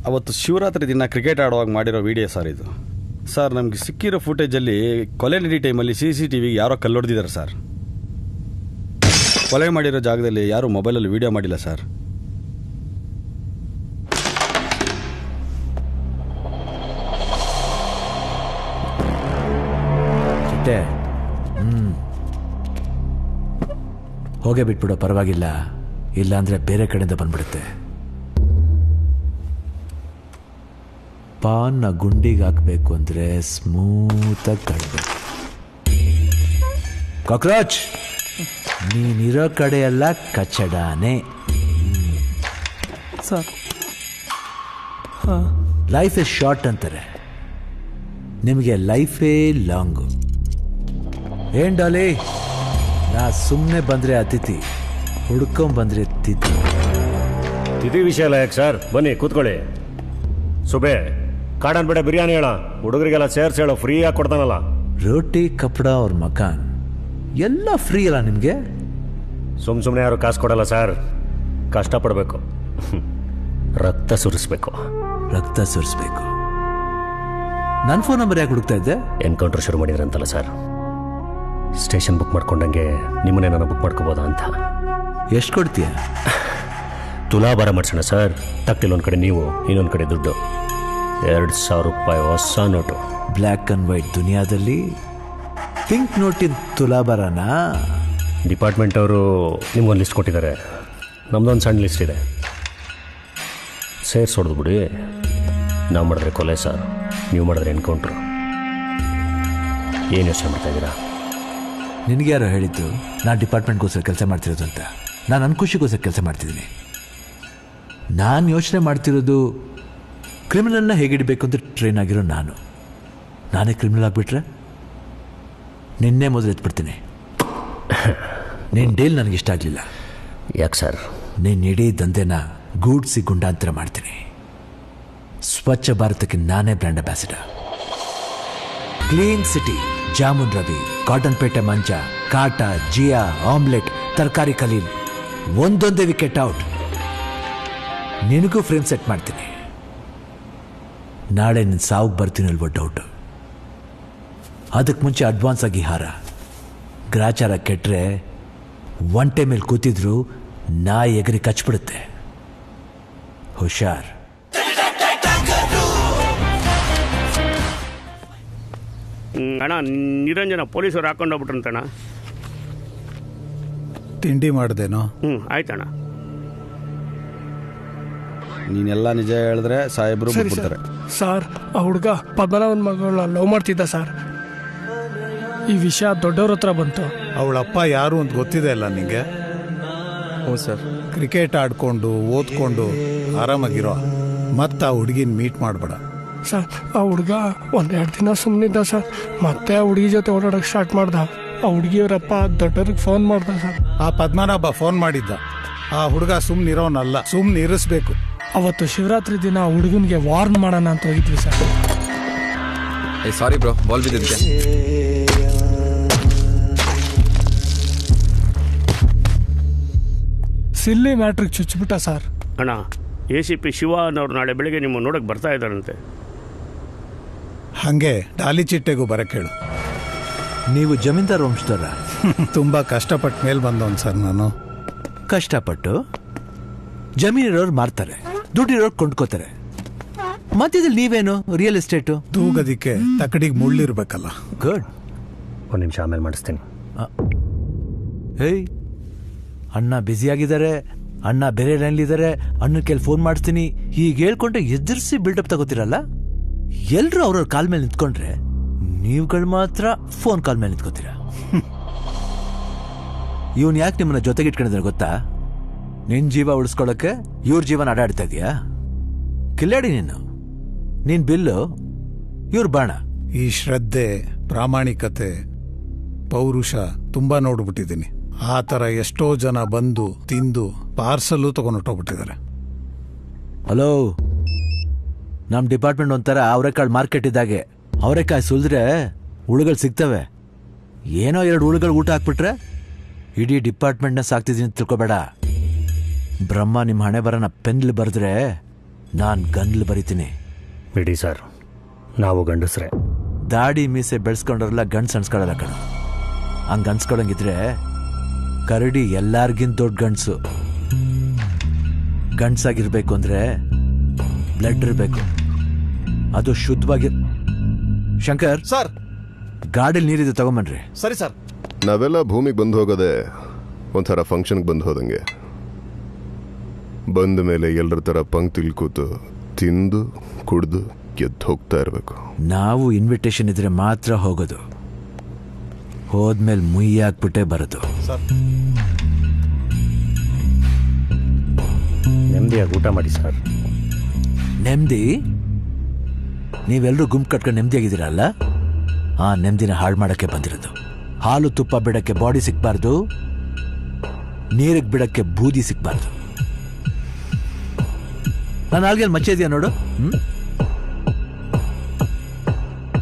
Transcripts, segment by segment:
ಅವತ್ತು ಶಿವರಾತ್ರಿ ದಿನ ಕ್ರಿಕೆಟ್ ಆಡುವಾಗ ಮಾಡಿರೋ ವಿಡಿಯೋ ಸರ್ ಇದು. ಸರ್ ನಮಗೆ ಸಿಕ್ಕಿರೋ ಫುಟೇಜಲ್ಲಿ ಕೊಲೆ ನಡಿ ಟೈಮಲ್ಲಿ CCTV ಯಾರೋ ಕಲ್ಲೊಡೆದಿದ್ದಾರೆ ಸರ್. ಕೊಲೆ ಮಾಡಿರೋ ಜಾಗದಲ್ಲಿ ಯಾರೂ ಮೊಬೈಲಲ್ಲಿ ವಿಡಿಯೋ ಮಾಡಿಲ್ಲ ಸರ್. ಹೋಗೇ ಬಿಟ್ಬಿಡೋ, ಪರವಾಗಿಲ್ಲ. ಇಲ್ಲಾಂದ್ರೆ ಬೇರೆ ಕಡೆಯಿಂದ ಬಂದ್ಬಿಡುತ್ತೆ. ಪಾನ್ನ ಗುಂಡಿಗೆ ಹಾಕಬೇಕು ಅಂದ್ರೆ ಸ್ಮೂತಾಗಿ ತಡಬೇಕು. ಕಾಕ್ರೋಚ್, ನೀನಿರೋ ಕಡೆಯೆಲ್ಲ ಕಚಡಾನೆ. ಸರ್, ಲೈಫ್ ಇಸ್ ಶಾರ್ಟ್ ಅಂತಾರೆ, ನಿಮಗೆ ಲೈಫೇ ಲಾಂಗು. ಏನ್ ಡಾಲಿ, ನಾ ಸುಮ್ಮನೆ ಬಂದ್ರೆ ಅತಿಥಿ, ಹುಡ್ಕೊಂಬಂದ್ರೆ ತಿಥಿ. ತಿಥಿ ವಿಷಯ ಅಲ್ಲ ಯಾಕೆ ಸರ್, ಬನ್ನಿ ಕೂತ್ಕೊಳ್ಳಿ. ಸುಬೆ ಕಾಡನ್ ಬೇಡ ಬಿರಿಯಾನಿ ಹೇಳ, ಹುಡುಗರಿಗೆಲ್ಲ ಸೇರ್ಸಿ ಹೇಳೋ, ಫ್ರೀಯಾಗಿ ಕೊಡ್ತಾನಲ್ಲ. ರೋಟಿ ಕಪಡ ಅವ್ರ ಮಕಾನ್ ಎಲ್ಲ ಫ್ರೀ ಅಲ್ಲ ನಿಮಗೆ? ಸುಮ್ಮನೆ ಯಾರು ಕಾಸು ಕೊಡಲ್ಲ ಸರ್, ಕಷ್ಟಪಡಬೇಕು, ರಕ್ತ ಸುರಿಸ್ಬೇಕು. ರಕ್ತ ಸುರಿಸ್ಬೇಕು. ನನ್ನ ಫೋನ್ ನಂಬರ್ ಯಾಕೆ ಹುಡುಕ್ತಾ ಇದ್ದೆ? ಎನ್ಕೌಂಟರ್ ಶುರು ಮಾಡಿದ್ರಂತಲ್ಲ ಸರ್, ಸ್ಟೇಷನ್ ಬುಕ್ ಮಾಡ್ಕೊಂಡಂಗೆ ನಿಮ್ಮನ್ನೇ ನಾನು ಬುಕ್ ಮಾಡ್ಕೋಬೋದಾ ಅಂತ. ಎಷ್ಟು ಕೊಡ್ತೀಯ? ತುಲಾಭಾರ ಮಾಡಿಸೋಣ ಸರ್. ತಕ್ತಿಲ್ ಒಂದು ಕಡೆ ನೀವು, ಇನ್ನೊಂದು ಕಡೆ ದುಡ್ಡು. 2,000 ರೂಪಾಯಿ ಹೊಸ ನೋಟು. ಬ್ಲ್ಯಾಕ್ ಆ್ಯಂಡ್ ವೈಟ್ ದುನಿಯಾದಲ್ಲಿ ಪಿಂಕ್ ನೋಟಿನ ತುಲಾಭಾರನ? ಡಿಪಾರ್ಟ್ಮೆಂಟ್ ಅವರು ನಿಮ್ಗೊಂದು ಲಿಸ್ಟ್ ಕೊಟ್ಟಿದ್ದಾರೆ, ನಮ್ದೊಂದು ಸಣ್ಣ ಲಿಸ್ಟ್ ಇದೆ. ಸೇರಿಸೋಡ್ದು ಬಿಡಿ. ನಾವು ಮಾಡಿದ್ರೆ ಕೊಲೆ ಸರ್, ನೀವು ಮಾಡಿದ್ರೆ ಎನ್ಕೌಂಟ್ರು. ಏನು ಯೋಚನೆ ಮಾಡ್ತಾ ಇದ್ದೀರಾ? ನಿನಗೆ ಯಾರೋ ಹೇಳಿದ್ದು ನಾನು ಡಿಪಾರ್ಟ್ಮೆಂಟ್ಗೋಸ್ಕರ ಕೆಲಸ ಮಾಡ್ತಿರೋದು ಅಂತ? ನಾನು ನನ್ನ ಖುಷಿಗೋಸ್ಕರ ಕೆಲಸ ಮಾಡ್ತಿದ್ದೀನಿ. ನಾನು ಯೋಚನೆ ಮಾಡ್ತಿರೋದು ಕ್ರಿಮಿನಲ್ನ ಹೇಗಿಡಬೇಕು ಅಂತ ಟ್ರೈನ್ ಆಗಿರೋ ನಾನೇ ಕ್ರಿಮಿನಲ್ ಆಗಿಬಿಟ್ರೆ ನಿನ್ನೆ ಮೊದಲು ಎತ್ಬಿಡ್ತೀನಿ. ನಿನ್ನ ಡೀಲ್ ನನಗಿಷ್ಟ ಆಗಲಿಲ್ಲ. ಯಾಕೆ ಸರ್? ನಿನ್ನ ಇಡೀ ದಂಧೆನ ಗೂಡ್ಸಿ ಗುಂಡಾಂತರ ಮಾಡ್ತೀನಿ. ಸ್ವಚ್ಛ ಭಾರತಕ್ಕೆ ನಾನೇ brand ambassador. Clean city, jamun Ravi, cotton ಪೇಟೆ ಮಂಚ, ಕಾಟ, ಜಿಯಾ, ಆಮ್ಲೆಟ್, ತರಕಾರಿ ಖಲೀಲ್, ಒಂದೊಂದೇ ವಿಕೆಟ್ ಔಟ್. ನಿನಗೂ ಫ್ರೇಮ್ ಸೆಟ್ ಮಾಡ್ತೀನಿ. ನಾಳೆ ನಿನ್ನ ಸಾವು ಬರ್ತೀನಿ ಅಲ್ವೋ ಡೌಟು. ಅದಕ್ಕೆ ಮುಂಚೆ ಅಡ್ವಾನ್ಸ್ ಆಗಿ ಹಾರ. ಗ್ರಾಚಾರ ಕೆಟ್ಟರೆ ಒಂಟೆ ಮೇಲೆ ಕೂತಿದ್ರು ನಾಯಿ ಎಗರಿ ಕಚ್ಬಿಡುತ್ತೆ. ಹುಷಾರ್. ಅಣ್ಣ, ನಿರಂಜನ ಪೊಲೀಸರು ಹಾಕೊಂಡೋಗ್ಬಿಟ್ರಂತಣ್ಣ. ತಿಂಡಿ ಮಾಡ್ದೇನೋ? ಆಯ್ತಣ್ಣ. ನೀನೆಲ್ಲ ನಿಜ ಹೇಳಿದ್ರೆ ಸಾಹೇಬ್ರು ಬಿಟ್ಬಿಡ್ತಾರೆ. ಸರ್, ಆ ಹುಡುಗ ಪದ್ಮನಾಭನ್ ಮಗಳನ್ನ ಲವ್ ಮಾಡ್ತಿದ್ದ ಸರ್. ಈ ವಿಷಯ ದೊಡ್ಡವ್ರ ಹತ್ರ ಬಂತು. ಅವಳಪ್ಪ ಯಾರು ಅಂತ ಗೊತ್ತಿದೆ ಅಲ್ಲ ನಿಂಗೆ? ಹ್ಞೂ ಸರ್. ಕ್ರಿಕೆಟ್ ಆಡ್ಕೊಂಡು ಓದ್ಕೊಂಡು ಆರಾಮಾಗಿರೋ, ಮತ್ತೆ ಆ ಹುಡುಗಿನ ಮೀಟ್ ಮಾಡಬೇಡ ಸರ್. ಆ ಹುಡುಗ 1-2 ದಿನ ಸುಮ್ಮನಿದ್ದ ಸರ್. ಮತ್ತೆ ಆ ಹುಡುಗಿ ಜೊತೆ ಓಡಾಡಕ್ಕೆ ಸ್ಟಾರ್ಟ್ ಮಾಡ್ದ. ಆ ಹುಡುಗಿಯವರಪ್ಪ ದೊಡ್ಡವ್ರಿಗೆ ಫೋನ್ ಮಾಡ್ದ ಸರ್. ಆ ಪದ್ಮನಾಭ ಫೋನ್ ಮಾಡಿದ್ದ. ಆ ಹುಡುಗ ಸುಮ್ಮನಿರೋನಲ್ಲ, ಸುಮ್ಮನೆ ಇರಿಸ್ಬೇಕು. ಅವತ್ತು ಶಿವರಾತ್ರಿ ದಿನ ಆ ಹುಡುಗನಿಗೆ ವಾರ್ನ್ ಮಾಡೋಣ ಅಂತ ಹೋಗಿದ್ವಿ ಸರ್. ಸಾರಿ ಬ್ರೋ, ಬಾಲ್ ಬಿದ್ದಿದ್ದೆ. ಸಿಲ್ಲಿ ಮ್ಯಾಟ್ರಿಗೆ ಚುಚ್ಚಿಬಿಟ್ಟ ಸರ್. ಅಣ್ಣ, ACP ಶಿವ ಅನ್ನೋರು ನಾಳೆ ಬೆಳಿಗ್ಗೆ ನಿಮ್ಮ ನೋಡಕ್ಕೆ ಬರ್ತಾ ಇದ್ದಾರಂತೆ. ಹಂಗೆ ಡಾಲಿ ಚಿಟ್ಟೆಗೂ ಬರಕ್ಕೆ ಹೇಳು. ನೀವು ಜಮೀನ್ದಾರ್ ವಂಶದವರ? ತುಂಬ ಕಷ್ಟಪಟ್ಟು ಮೇಲೆ ಬಂದವನು ಸರ್ ನಾನು. ಕಷ್ಟಪಟ್ಟು ಜಮೀನಿರೋರು ಮಾರ್ತಾರೆ, ದುಡ್ಡಿರೋರು ಕೊಂಡ್ಕೋತಾರೆ. ಮಧ್ಯದಲ್ಲಿ ನೀವೇನು ರಿಯಲ್ ಎಸ್ಟೇಟು? ತೂಗದಿಕ್ಕೆ ತಕಡಿಗೆ ಮುಳ್ಳಿರ್ಬೇಕಲ್ಲ. ಗುಡ್. ಒಂದು ನಿಮಿಷ, ಆಮೇಲೆ ಮಾಡಿಸ್ತೀನಿ. ಹೇಯ್, ಅಣ್ಣ ಬ್ಯುಸಿಯಾಗಿದ್ದಾರೆ, ಅಣ್ಣ ಬೇರೆ ಲೈನ್ಲಿದ್ದಾರೆ, ಅಣ್ಣನ ಕೈಲಿ ಫೋನ್ ಮಾಡಿಸ್ತೀನಿ ಹೀಗೆ ಹೇಳ್ಕೊಂಡ್ರೆ ಎದುರಿಸಿ ಬಿಲ್ಡಪ್ ತಗೋತಿರಲ್ಲ. ಎಲ್ಲರೂ ಅವ್ರವ್ರ ಕಾಲ್ ಮೇಲೆ ನಿಂತ್ಕೊಂಡ್ರೆ ನೀವುಗಳು ಮಾತ್ರ ಫೋನ್ ಕಾಲ್ ಮೇಲೆ ನಿಂತ್ಕೋತೀರ. ಇವನ್ ಯಾಕೆ ನಿಮ್ಮನ್ನ ಜೊತೆಗೆ ಇಟ್ಕೊಂಡಿದ್ರೆ ಗೊತ್ತಾ? ನಿನ್ ಜೀವ ಉಳಿಸ್ಕೊಳ್ಳೋಕೆ ಇವ್ರ ಜೀವನ ಆಡಾಡ್ತಾ ಇದೀಯಾ? ಕಿಲ್ಲಾಡಿ ನೀನ್ ಬಿಲ್ಲು, ಇವ್ರ ಬಾಣ. ಈ ಶ್ರದ್ಧೆ, ಪ್ರಾಮಾಣಿಕತೆ, ಪೌರುಷ ತುಂಬಾ ನೋಡ್ಬಿಟ್ಟಿದ್ದೀನಿ. ಆ ಥರ ಎಷ್ಟೋ ಜನ ಬಂದು ತಿಂದು ಪಾರ್ಸಲು ತಗೊಂಡೋಗ್ಬಿಟ್ಟಿದ್ದಾರೆ. ಹಲೋ, ನಮ್ಮ ಡಿಪಾರ್ಟ್ಮೆಂಟ್ ಒಂಥರ ಅವರೆಕಾಳು ಮಾರ್ಕೆಟ್ ಇದ್ದಾಗೆ. ಅವರೆಕಾಯಿ ಸುಲಿದ್ರೆ ಹುಳುಗಳು ಸಿಗ್ತವೆ. ಏನೋ 2 ಹುಳುಗಳು ಊಟ ಹಾಕ್ಬಿಟ್ರೆ ಇಡೀ ಡಿಪಾರ್ಟ್ಮೆಂಟ್ನ ಸಾಕ್ತಿದ್ದೀನಿ ತಿಳ್ಕೊಬೇಡ. ಬ್ರಹ್ಮ ನಿಮ್ಮ ಹಣೆ ಬರನ ಪೆನ್ಲಿ ಬರೆದ್ರೆ ನಾನು ಗನ್ಲು ಬರಿತೀನಿ. ಬಿಡಿ ಸರ್, ನಾವು ಗಂಡಸ್ರೆ. ದಾಡಿ ಮೀಸೆ ಬೆಳೆಸ್ಕೊಂಡ್ರಲ್ಲ ಗಂಡ್ಸ್ ಅನ್ಸ್ಕೊಳ್ಳಲ್ಲ ಕಣ. ಹಂಗೆ ಅನ್ಸ್ಕೊಳಂಗಿದ್ರೆ ಕರಡಿ ಎಲ್ಲಾರ್ಗಿಂತ ದೊಡ್ಡ ಗಂಡ್ಸು. ಗಂಡ್ಸಾಗಿರ್ಬೇಕು ಅಂದ್ರೆ ಬ್ಲಡ್ ಇರಬೇಕು, ಅದು ಶುದ್ಧವಾಗಿ. ಶಂಕರ್ ಸರ್, ಗಾಡಿಲಿ ನೀರಿದೆ ತಗೊಂಬನ್ರಿ. ಸರಿ ಸರ್. ನಾವೆಲ್ಲ ಭೂಮಿಗೆ ಬಂದು ಹೋಗೋದೆ ಒಂಥರ ಫಂಕ್ಷನ್ಗೆ ಬಂದು ಹೋದಂಗೆ. ಬಂದ ಮೇಲೆ ಎಲ್ಲರ ಥರ ಪಂಕ್ತಿಲಿ ಕೂತು ತಿಂದು ಕುಡ್ದು ಎದ್ದು ಹೋಗ್ತಾ ಇರಬೇಕು. ನಾವು ಇನ್ವಿಟೇಷನ್ ಇದ್ರೆ ಮಾತ್ರ ಹೋಗೋದು, ಹೋದ್ಮೇಲೆ ಮುಯ್ಯಾಕ್ಬಿಟ್ಟೆ ಬರೋದು. ಸರ್, ನೆಮ್ಮದಿಯಾಗಿ ಊಟ ಮಾಡಿ ಸರ್. ನೆಮ್ಮದಿ? ನೀವೆಲ್ಲರೂ ಗುಂಪು ಕಟ್ಕೊಂಡು ನೆಮ್ಮದಿಯಾಗಿದ್ದೀರಲ್ಲ, ಆ ನೆಮ್ಮದಿನ ಹಾಳು ಮಾಡೋಕ್ಕೆ ಬಂದಿರೋದು. ಹಾಲು ತುಪ್ಪ ಬಿಡಕ್ಕೆ ಬಾಡಿ ಸಿಕ್ಬಾರ್ದು, ನೀರಿಗೆ ಬಿಡಕ್ಕೆ ಬೂದಿ ಸಿಕ್ಬಾರ್ದು. ನಾನು ಆಲ್ಗೆಲ್ಲಿ ಮಚ್ಚೆ ಇದೆಯಾ ನೋಡು.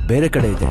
ಬೇರೆ ಕಡೆ ಇದೆ.